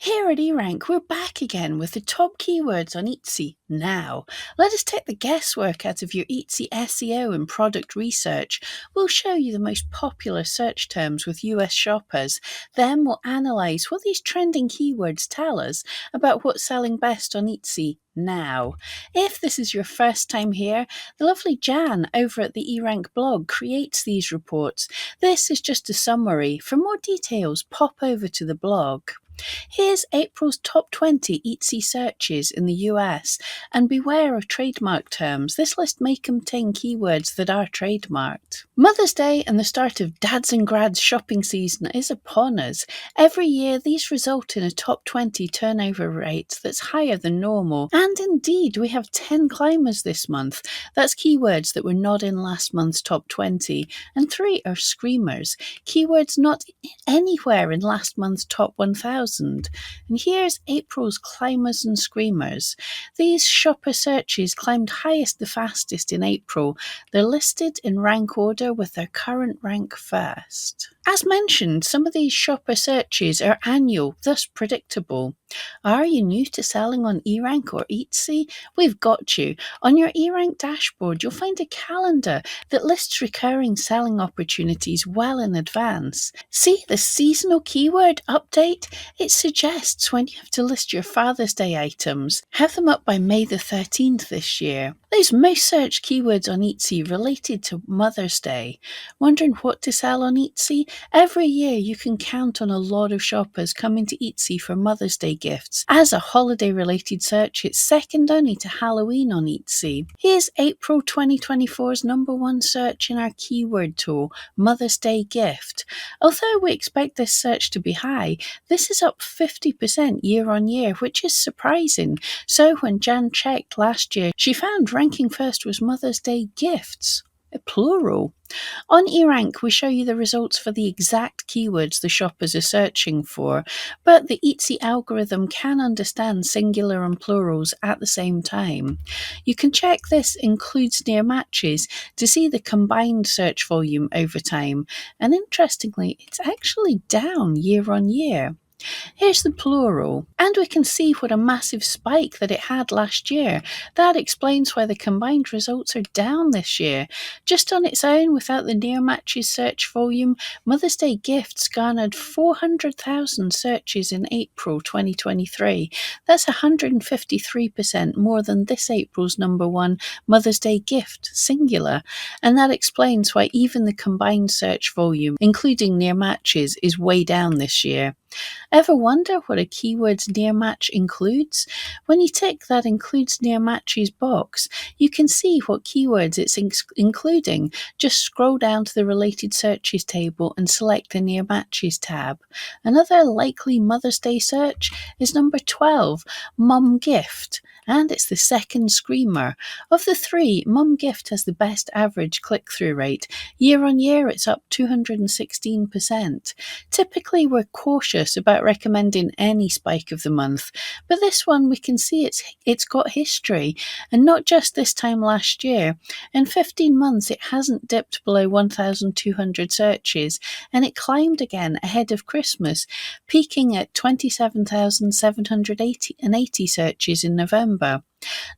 Here at eRank, we're back again with the top keywords on Etsy now. Let us take the guesswork out of your Etsy SEO and product research. We'll show you the most popular search terms with US shoppers. Then we'll analyse what these trending keywords tell us about what's selling best on Etsy now. If this is your first time here, the lovely Jan over at the eRank blog creates these reports. This is just a summary. For more details, pop over to the blog. Here's April's top 20 Etsy searches in the US, and beware of trademark terms. This list may contain keywords that are trademarked. Mother's Day and the start of Dads and Grads shopping season is upon us. Every year, these result in a top 20 turnover rate that's higher than normal. And indeed, we have 10 climbers this month. That's keywords that were not in last month's top 20, and 3 are screamers, keywords not anywhere in last month's top 1000. And here's April's climbers and screamers. These shopper searches climbed highest the fastest in April. They're listed in rank order with their current rank first. As mentioned, some of these shopper searches are annual, thus predictable. Are you new to selling on eRank or Etsy? We've got you. On your eRank dashboard, you'll find a calendar that lists recurring selling opportunities well in advance. See the seasonal keyword update? It suggests when you have to list your Father's Day items. Have them up by May the 13th this year. Those most searched keywords on Etsy related to Mother's Day. Wondering what to sell on Etsy? Every year you can count on a lot of shoppers coming to Etsy for Mother's Day gifts. As a holiday-related search, it's second only to Halloween on Etsy. Here's April 2024's #1 search in our keyword tool, Mother's Day gift. Although we expect this search to be high, this is up 50% year on year, which is surprising. So when Jan checked last year, she found ranking first was Mother's Day gifts, plural. On eRank, we show you the results for the exact keywords the shoppers are searching for, but the Etsy algorithm can understand singular and plurals at the same time. You can check this includes near matches to see the combined search volume over time, and interestingly, it's actually down year on year. Here's the plural, and we can see what a massive spike that it had last year. That explains why the combined results are down this year. Just on its own, without the near matches search volume, Mother's Day gifts garnered 400,000 searches in April 2023. That's 153% more than this April's #1 Mother's Day gift, singular. And that explains why even the combined search volume, including near matches, is way down this year. Ever wonder what a keyword's near match includes? When you tick that includes near matches box, you can see what keywords it's including. Just scroll down to the related searches table and select the near matches tab. Another likely Mother's Day search is number 12, Mum Gift, and it's the second screamer. Of the 3, Mum Gift has the best average click-through rate. Year on year, it's up 216%. Typically, we're cautious about recommending any spike of the month, but this one we can see it's got history, and not just this time last year. In 15 months, it hasn't dipped below 1,200 searches, and it climbed again ahead of Christmas, peaking at 27,780 searches in November.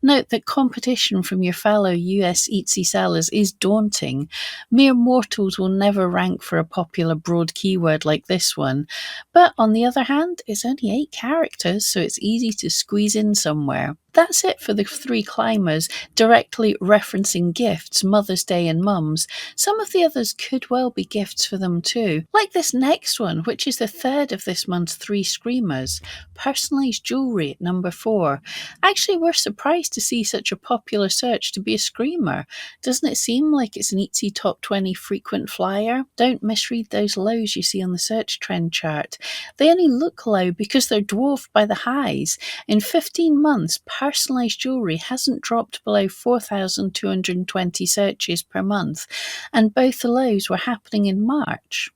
Note that competition from your fellow US Etsy sellers is daunting. Mere mortals will never rank for a popular broad keyword like this one. But on the other hand, it's only 8 characters, so it's easy to squeeze in somewhere. That's it for the 3 climbers directly referencing gifts, Mother's Day and Mum's. Some of the others could well be gifts for them too, like this next one, which is the third of this month's 3 screamers, personalised jewellery at number 4. Actually, we're surprised to see such a popular search to be a screamer. Doesn't it seem like it's an Etsy top 20 frequent flyer? Don't misread those lows you see on the search trend chart. They only look low because they're dwarfed by the highs. In 15 months, personalised jewellery hasn't dropped below 4,220 searches per month, and both the lows were happening in March.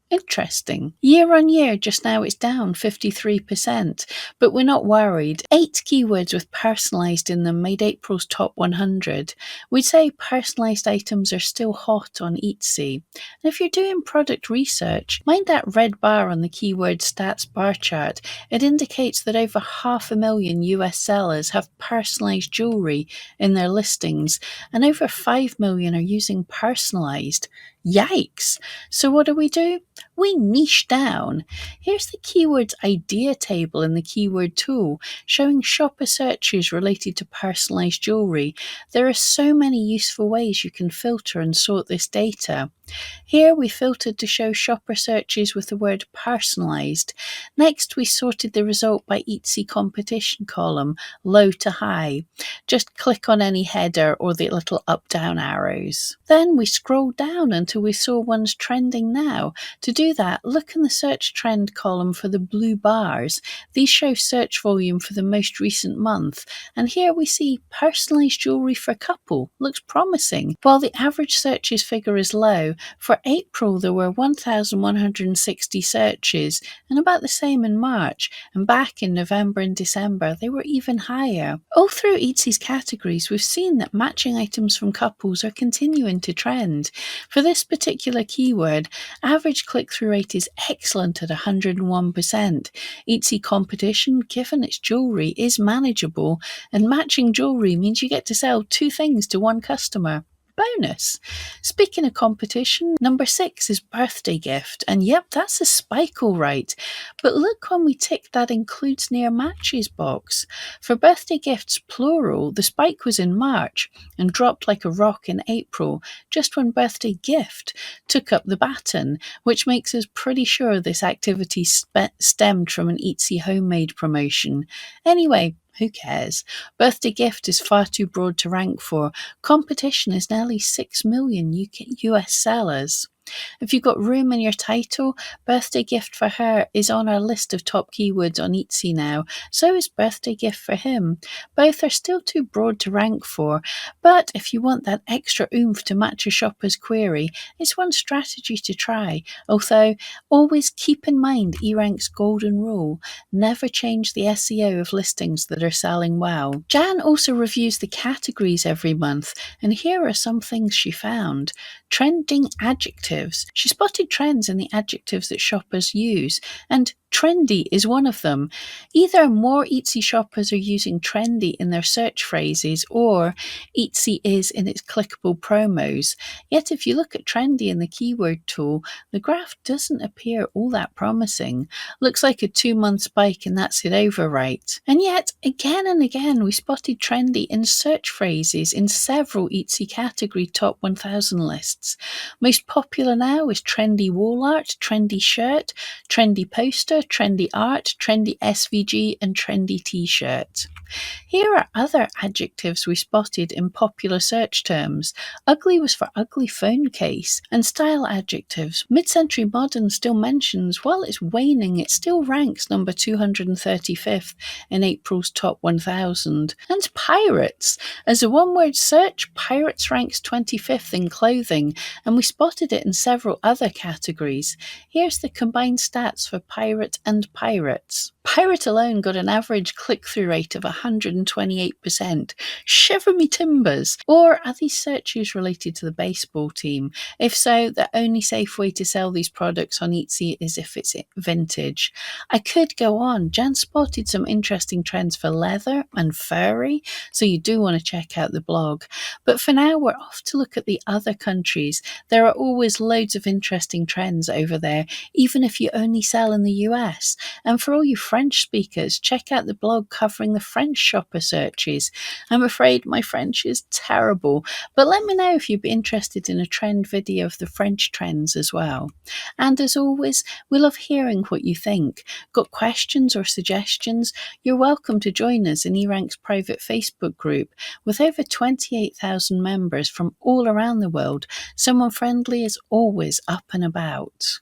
Interesting. Year on year, just now it's down 53%, but we're not worried. 8 keywords with personalised in them made April's top 100. We'd say personalised items are still hot on Etsy. And if you're doing product research, mind that red bar on the keyword stats bar chart. It indicates that over 500,000 US sellers have personalised jewellery in their listings, and over 5 million are using personalised. Yikes! So what do? We niche down. Here's the keywords idea table in the keyword tool, showing shopper searches related to personalized jewelry. There are so many useful ways you can filter and sort this data. Here we filtered to show shopper searches with the word personalized. Next, we sorted the result by Etsy competition column, low to high. Just click on any header or the little up-down arrows. Then we scrolled down until we saw ones trending now. To do that, look in the search trend column for the blue bars. These show search volume for the most recent month. And here we see personalized jewelry for couple. Looks promising. While the average searches figure is low, for April there were 1,160 searches, and about the same in March, and back in November and December they were even higher. All through Etsy's categories, we've seen that matching items from couples are continuing to trend. For this particular keyword, average click-through rate is excellent at 101%. Etsy competition, given its jewelry, is manageable, and matching jewelry means you get to sell 2 things to one customer. Bonus. Speaking of competition, number 6 is birthday gift, and yep, that's a spike all right. But look when we tick that includes near matches box. For birthday gifts plural, the spike was in March and dropped like a rock in April, just when birthday gift took up the baton, which makes us pretty sure this activity stemmed from an Etsy homemade promotion. Anyway, who cares? Birthday gift is far too broad to rank for. Competition is nearly 6 million US sellers. If you've got room in your title, birthday gift for her is on our list of top keywords on Etsy now. So is birthday gift for him. Both are still too broad to rank for, but if you want that extra oomph to match a shopper's query, it's one strategy to try. Although, always keep in mind eRank's golden rule: never change the SEO of listings that are selling well. Jan also reviews the categories every month, and here are some things she found. Trending adjectives. She spotted trends in the adjectives that shoppers use, and trendy is one of them. Either more Etsy shoppers are using trendy in their search phrases, or Etsy is in its clickable promos. Yet if you look at trendy in the keyword tool, the graph doesn't appear all that promising. Looks like a 2-month spike and that's it over right. And yet, again and again, we spotted trendy in search phrases in several Etsy category top 1000 lists. Most popular now is trendy wall art, trendy shirt, trendy poster, trendy art, trendy SVG, and trendy t-shirt. Here are other adjectives we spotted in popular search terms. Ugly was for ugly phone case, and style adjectives. Mid-century modern still mentions, while it's waning, it still ranks number 235th in April's top 1000. And pirates. As a one-word search, pirates ranks 25th in clothing, and we spotted it in several other categories. Here's the combined stats for pirate and pirates. Pirate alone got an average click-through rate of 128%. Shiver me timbers! Or are these searches related to the baseball team? If so, the only safe way to sell these products on Etsy is if it's vintage. I could go on. Jan spotted some interesting trends for leather and furry, so you do want to check out the blog. But for now, we're off to look at the other countries. There are always loads of interesting trends over there, even if you only sell in the US. And for all you French speakers, check out the blog covering the French shopper searches. I'm afraid my French is terrible, but let me know if you'd be interested in a trend video of the French trends as well. And as always, we love hearing what you think. Got questions or suggestions? You're welcome to join us in eRank's private Facebook group. With over 28,000 members from all around the world, someone friendly is always up and about.